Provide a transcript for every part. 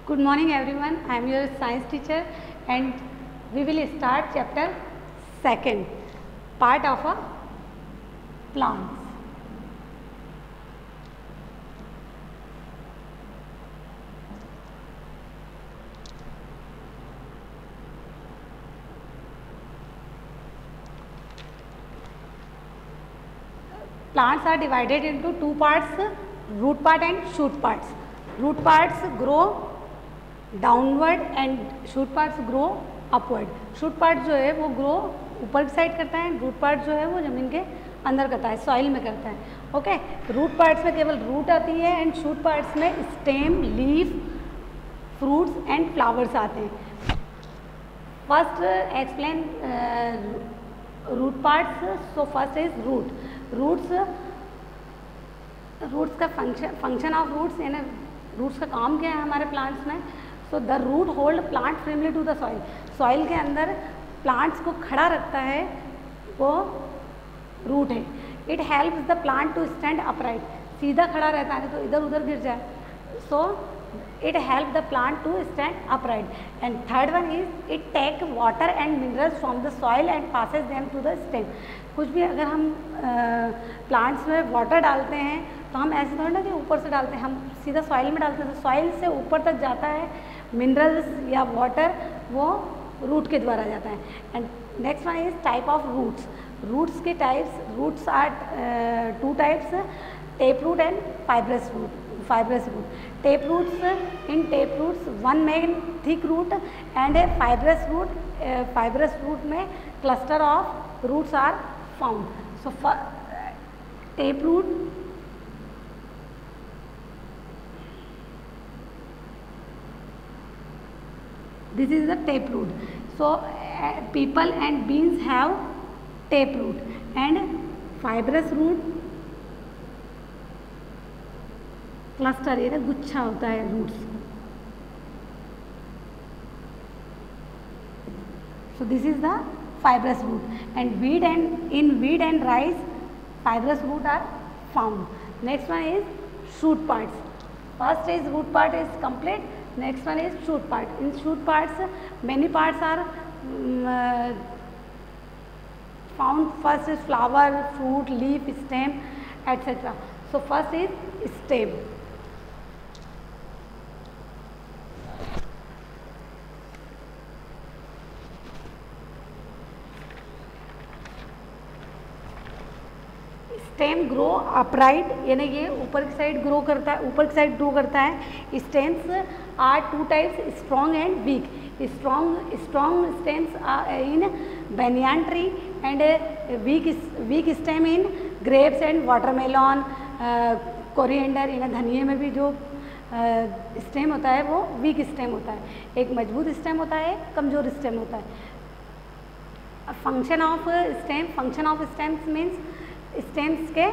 Good morning everyone. I am your science teacher and we will start chapter 2nd, part of a plants. Plants are divided into two parts, root part and shoot parts. Root parts grow downward and shoot parts grow upward. Shoot part जो है वो grow ऊपर की side करता है, root part जो है वो ज़मीन के अंदर करता है, सॉइल में करता है. ओके, रूट पार्ट्स में केवल रूट आती है एंड शूट पार्ट्स में stem, leaf, fruits and flowers आते हैं. First explain root parts. So first is root. Roots का फंक्शन ऑफ रूट्स यानी रूट्स का काम क्या है हमारे प्लांट्स में. So the root hold plant firmly to the soil. Soil के अंदर प्लांट्स को खड़ा रखता है वो रूट है. It helps the plant to stand upright. सीधा खड़ा रहता है तो इधर उधर गिर जाए. So it help the plant to stand upright. And third one is it take water and minerals from the soil and passes them to the stem. कुछ भी अगर हम प्लांट्स में वाटर डालते हैं तो हम ऐसे थोड़ा ना कि ऊपर से डालते हैं, हम सीधा सॉइल में डालते हैं. तो सॉइल से ऊपर तक जाता है मिनरल्स या वाटर, वो रूट के द्वारा जाता है. And next one is type of roots. Roots के types. Roots are two types, tap root and fibrous root. Tap roots, in tap roots one main thick root and a fibrous root. Fibrous root में cluster of roots are found. So tap root, this is the tape root. So people and beans have tape root and fibrous root cluster, ये गुच्छा होता है roots. So this is the fibrous root. And weed and rice fibrous root are found. Next one is shoot parts. First is root part is complete. Next one is shoot part. In shoot parts, many parts are found. First is flower, fruit, leaf, stem, etc. So first is stem. Stem grow upright यानी ये ऊपर की side grow करता है, ऊपर की side grow करता है. Stems are two types, strong and weak. Strong stems in banyan tree and weak stem in grapes and watermelon, coriander. इन धनिए में भी जो स्टेम होता है वो वीक स्टेम होता है. एक मजबूत स्टेम होता है, कमज़ोर स्टेम होता है. Function of stem. Function of stems means stems के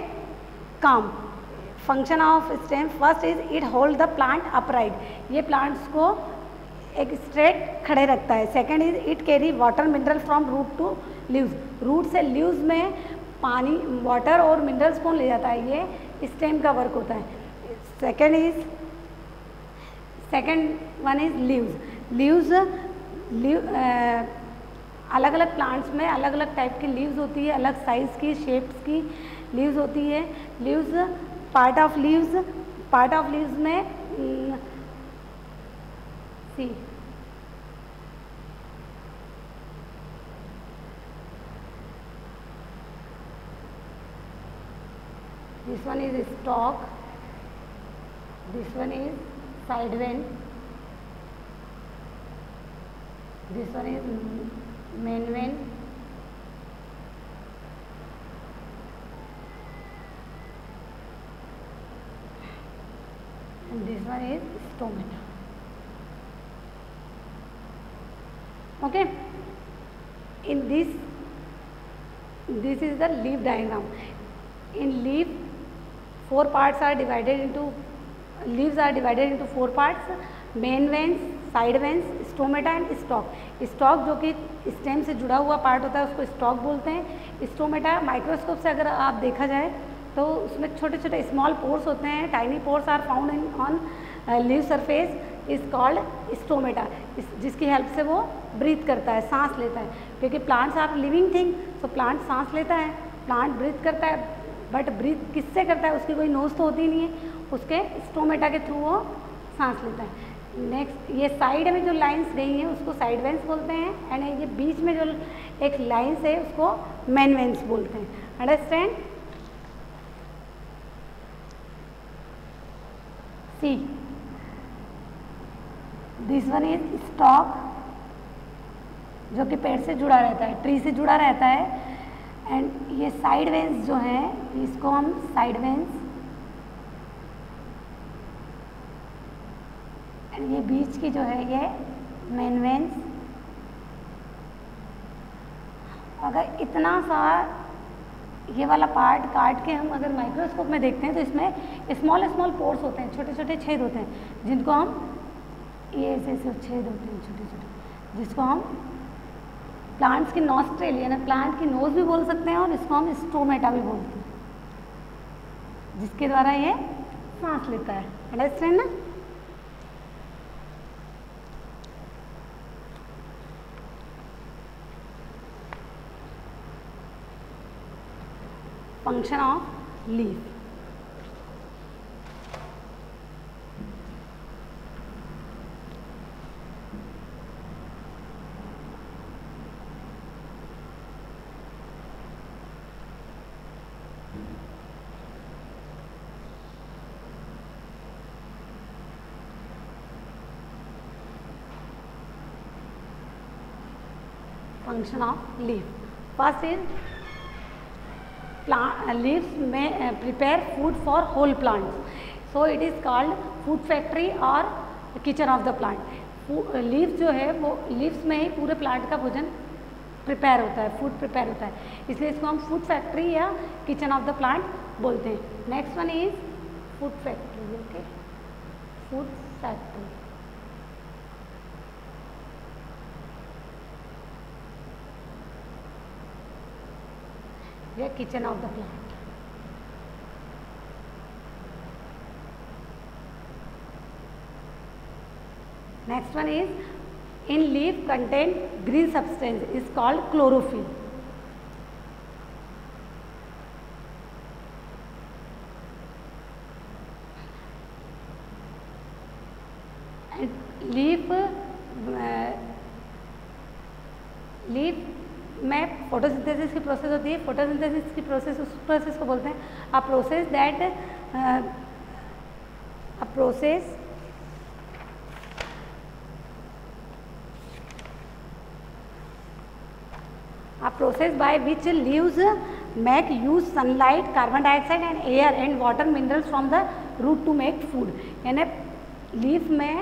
काम. Function of stem first is it hold the plant upright. ये प्लांट्स को एक स्ट्रेट खड़े रखता है. Second is it carry water mineral from root to leaves. Root से leaves में पानी, वाटर और मिनरल्स कौन ले जाता है, ये स्टेम का वर्क होता है. Second one is leaves. अलग अलग प्लांट्स में अलग अलग टाइप की लीव्स होती है, अलग साइज़ की, शेप्स की लीव्स होती है. लीव्स, पार्ट ऑफ लीव्स में see this one is stock, this one is side when, this one is main vein, and this one is stomata. Okay, in this is the leaf diagram. In leaf, four parts are divided into, leaves are divided into four parts: main veins, side veins, stomata and stalk. Stalk जो कि stem से जुड़ा हुआ part होता है उसको stock बोलते हैं. स्टोमेटा माइक्रोस्कोप से अगर आप देखा जाए तो उसमें छोटे छोटे स्मॉल पोर्स होते हैं. Tiny pores are found in on leaf surface. Is called stomata, जिसकी हेल्प से वो ब्रीथ करता है, सांस लेता है, क्योंकि plants are living thing, so plant सांस लेता है, प्लांट ब्रीथ करता है, बट ब्रीथ किससे करता है, उसकी कोई नोज तो होती नहीं है, उसके स्टोमेटा के थ्रू वो सांस लेता है। नेक्स्ट, ये साइड में जो लाइंस गई हैं उसको साइड वेंस बोलते हैं, एंड ये बीच में जो एक लाइंस है उसको मेन वेंस बोलते हैं। Understand? See this one is stock, जो कि पेड़ से जुड़ा रहता है, ट्री से जुड़ा रहता है, एंड ये साइड वेंस जो है इसको हम साइड वेंस, एंड ये बीच की जो है ये मेन वेंस। अगर इतना सा ये वाला पार्ट काट के हम अगर माइक्रोस्कोप में देखते हैं तो इसमें स्मॉल स्मॉल पोर्स होते हैं, छोटे छोटे छेद होते हैं, जिनको हम ये ऐसे छेद होते हैं छोटे छोटे, जिसको हम प्लांट्स की नॉस्ट्रेल यानी प्लांट की नोज भी बोल सकते हैं, और इसको हम स्टोमेटा भी बोलते हैं, जिसके द्वारा ये सांस लेता है। अंडरस्टैंड ना? Function of leaf. Function of leaf. First is leaves may prepare food for whole plants, so it is called food factory or kitchen of the plant. Leaves जो है वो लीव्स में ही पूरे प्लांट का भोजन प्रिपेयर होता है, फूड प्रिपेयर होता है, इसलिए इसको हम फूड फैक्ट्री या किचन ऑफ द प्लांट बोलते हैं। Next one is food factory. Okay, food factory. Kitchen of the plant. Next one is in leaf contain green substance is called chlorophyll. Leaf में photosynthesis की process होती है। Photosynthesis की process, उस process को बोलते हैं a process by which leaves make use sunlight, carbon dioxide and air and water minerals from the root to make food। यानी लीफ में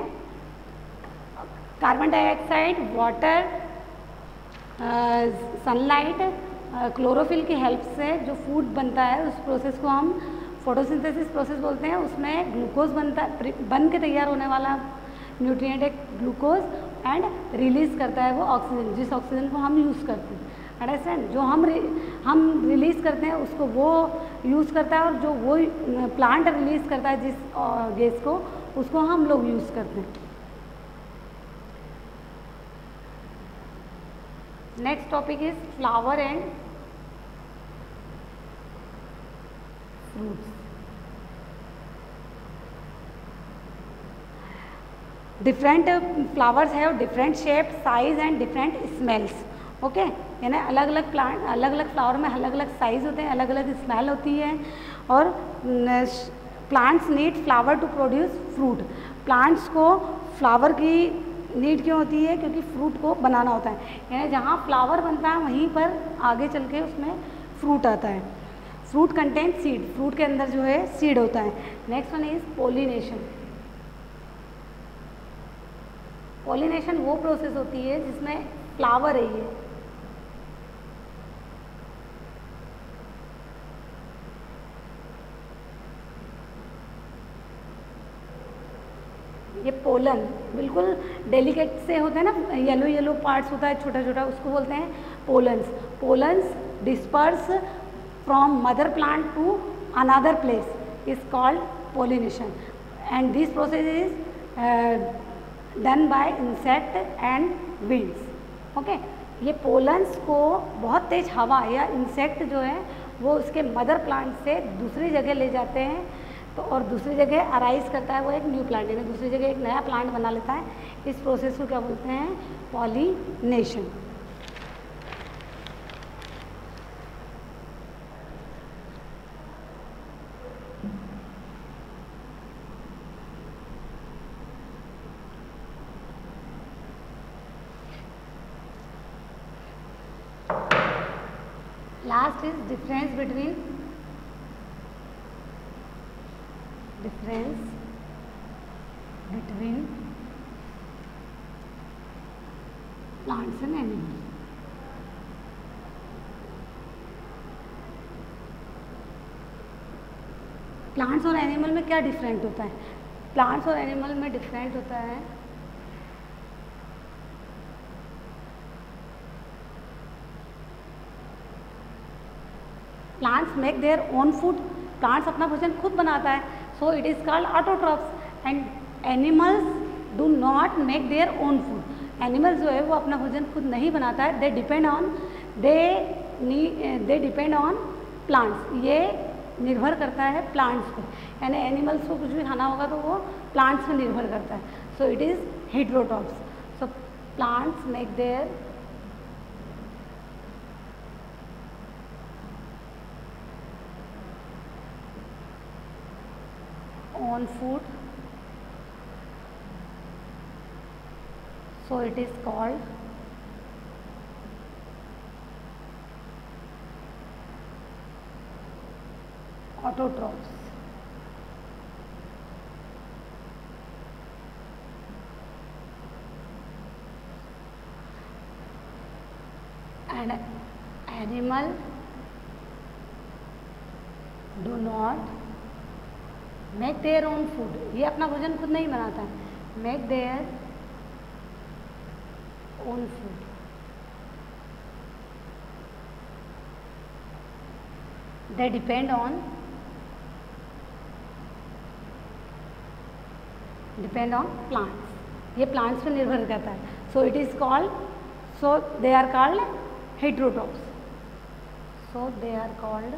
carbon dioxide, water, sunlight, chlorophyll की हेल्प से जो फूड बनता है उस प्रोसेस को हम फोटोसिंथेसिस प्रोसेस बोलते हैं। उसमें ग्लूकोज बन के तैयार होने वाला न्यूट्रिएंट है ग्लूकोज, एंड रिलीज करता है वो ऑक्सीजन, जिस ऑक्सीजन को हम यूज़ करते हैं। अंडरस्टैंड? जो हम रिलीज़ करते हैं उसको वो यूज़ करता है, और जो वो प्लांट रिलीज़ करता है जिस गैस को, उसको हम लोग यूज़ करते हैं। Next topic is flower and fruits. Different flowers have different shape, size and different smells. Okay, यानी अलग अलग प्लांट, अलग अलग फ्लावर में अलग अलग साइज होते हैं, अलग अलग स्मेल होती है, और plants need flower to produce fruit. Plants को फ्लावर की नीड क्यों होती है? क्योंकि फ्रूट को बनाना होता है, यानी जहाँ फ्लावर बनता है वहीं पर आगे चल के उसमें फ्रूट आता है। फ्रूट कंटेन सीड, फ्रूट के अंदर जो है सीड होता है। Next one is pollination. Pollination वो प्रोसेस होती है जिसमें फ्लावर है, ये पोलन बिल्कुल डेलिकेट से होते हैं ना, येलो येलो पार्ट्स होता है छोटा छोटा, उसको बोलते हैं pollens. Pollens disperse from mother plant to another place is called pollination, and this process is done by insect and winds. Okay, ये पोलन्स को बहुत तेज हवा या इंसेक्ट जो है वो उसके मदर प्लांट से दूसरी जगह ले जाते हैं, तो और दूसरी जगह अराइज करता है वो एक न्यू प्लांट, यानी दूसरी जगह एक नया प्लांट बना लेता है। इस प्रोसेस को क्या बोलते हैं? Pollination. Last is difference between plants and animals। Plants और एनिमल में क्या डिफरेंट होता है? प्लांट्स और एनिमल में डिफरेंट होता है plants make their own food, plants अपना भोजन खुद बनाता है, so it is called autotrophs. And animals do not make their own food, animals जो है वो अपना भोजन खुद नहीं बनाता है, दे डिपेंड ऑन प्लांट्स, ये निर्भर करता है प्लांट्स पर, यानी एनिमल्स को कुछ भी खाना होगा तो वो प्लांट्स पर निर्भर करता है, so it is heterotrophs. So plants make their own food, so it is called autotrophs। and animal do not make their own food, ये अपना भोजन खुद नहीं बनाता है, make their own food, they depend on plants, ये plants पर निर्भर करता है, so it is called, so they are called heterotrophs, so they are called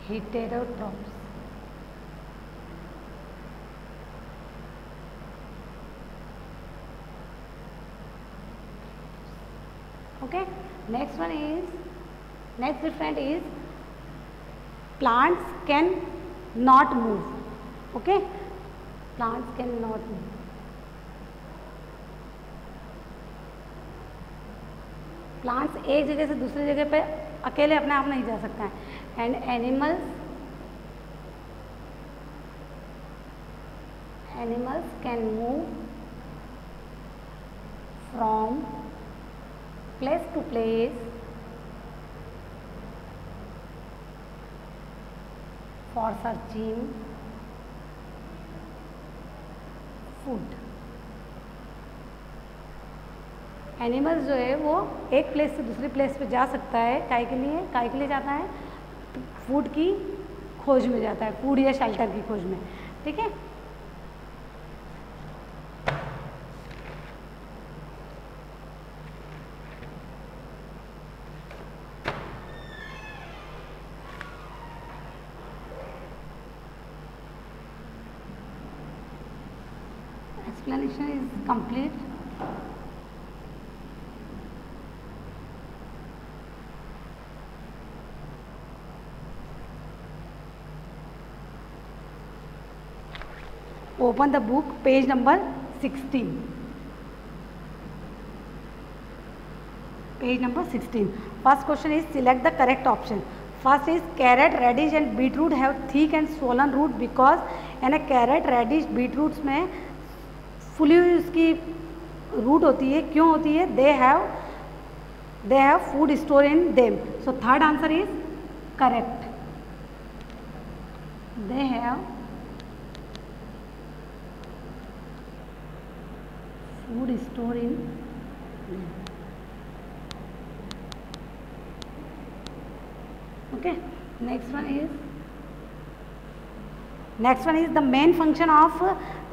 heterotrophs। Okay, next different is plants can not move। Okay, plants can not move, plants एक जगह से दूसरी जगह पे अकेले अपने आप नहीं जा सकता है, and animals can move from place to place for searching food. Animals जो है वो एक प्लेस से दूसरी प्लेस पे जा सकता है, काय के लिए जाता है? फूड की खोज में जाता है, फूड या शेल्टर की खोज में, ठीक है। Explanation is complete. Open the book, page number 16. Page number 16. First question is select the correct option. First is carrot, radish and beetroot have thick and swollen root because यानी carrot, radish, beetroots में fully हुई उसकी root होती है, क्यों होती है? They have food stored in them. So third answer is correct. They have food stored in them. Okay, next one is next one is the main function of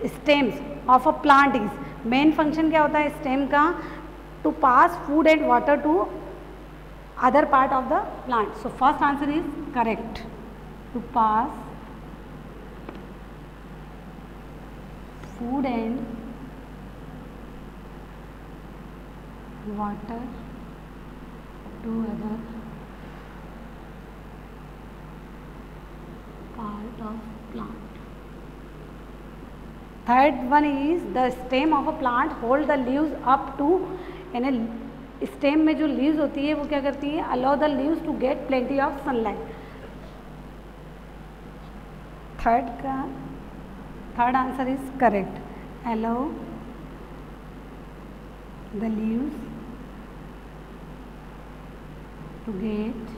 stems of a plant is, main function क्या होता है stem का? To pass food and water to other part of the plant. So first answer is correct, to pass food and water to other part of plant. Third one is the stem of a plant hold the leaves up to, यानी stem में जो leaves होती है वो क्या करती है? allow the leaves to get plenty of sunlight. third answer is correct, allow the leaves to get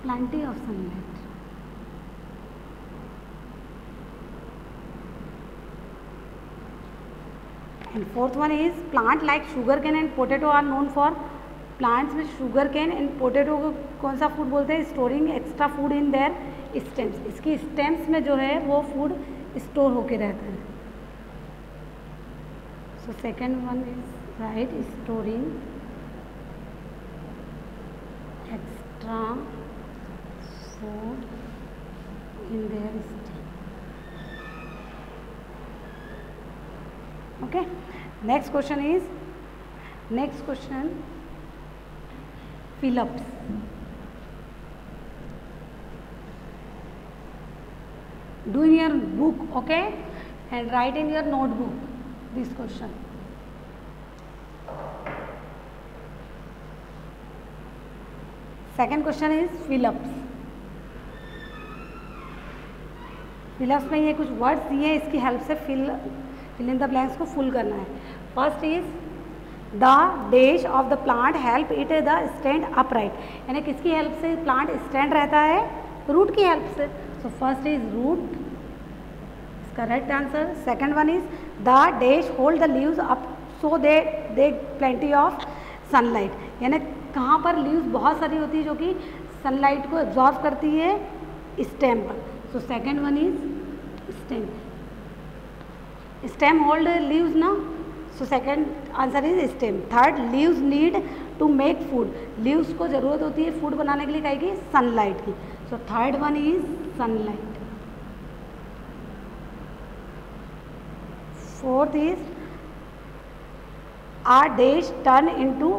plenty of sunlight. And fourth one is plant like sugarcane and potato are known for, plants में sugarcane and potato को कौन सा food बोलते हैं? storing extra food in their stems. इसकी stems में जो है वो food store होके रहता है. So second one is right, storing extra food in their stem. Okay, next question, fill-ups. Do in your book, okay, and write in your notebook this question. Second question is fill-ups. fill-ups में ये कुछ words दिए हैं, इसकी help से fill in the blanks को full करना है. First is the dash of the plant help it the stand upright, यानी किसकी हेल्प से प्लांट स्टैंड रहता है? रूट की हेल्प से. So first is root, correct answer. Second one is the dash hold the leaves up so they plenty of sunlight, यानी कहाँ पर लीव्स बहुत सारी होती है जो कि सनलाइट को एब्जॉर्व करती है स्टेम पर. So second one is stem, stem hold leaves ना, so second answer is stem. Third, leaves need to make food, leaves को ज़रूरत होती है फूड बनाने के लिए क्या की? सनलाइट की. So third one is sunlight. Fourth is a dash turn into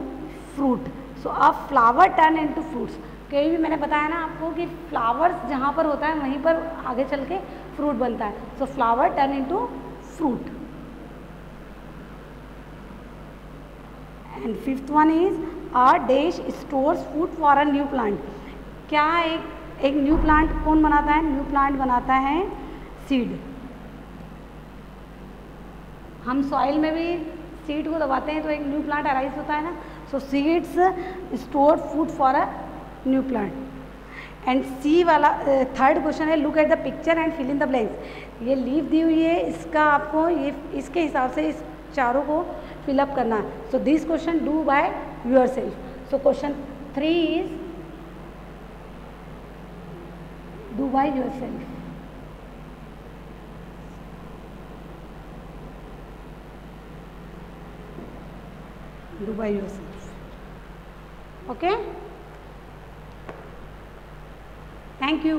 fruit. So a flower turn into fruits, कहीं भी मैंने बताया ना आपको कि फ्लावर्स जहाँ पर होता है वहीं पर आगे चल के फ्रूट बनता है. सो flower turn into fruit. And fifth one is a dash stores food for a new plant. क्या एक न्यू प्लांट कौन बनाता है? न्यू प्लांट बनाता है सीड. हम सॉइल में भी सीड को दबाते हैं तो एक न्यू प्लांट अराइज होता है ना. So seeds store food for a new plant. And C वाला थर्ड क्वेश्चन है look at the picture and fill in the blanks. ये लीव दी हुई है, इसका आपको ये इसके हिसाब से इस चारों को फिलअप करना है. So this question do by your self. So question 3 is do by your self. Do by your self. Okay, thank you.